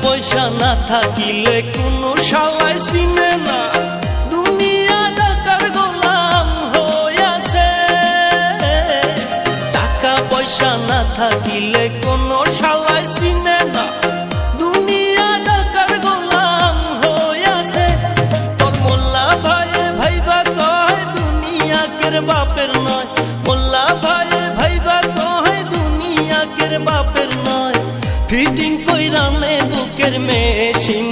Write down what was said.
পয়সা না থাকিলে কোনো শালায় চিনে না, দুনিয়া টাকার গোলাম হইয়াছে। টাকা পয়সা না থাকিলে কোনো শালায় চিনে না, দুনিয়া টাকার গোলাম হইয়াছে। তোর মোল্লা ভাইয়ে ভাইবা কয় দুনিয়া কের বাপের নয়, মোল্লা ভাইয়ে ভাইবা কয় দুনিয়া কের বাপের নয়। ফিটিং কইরা নে বুকের মেশিন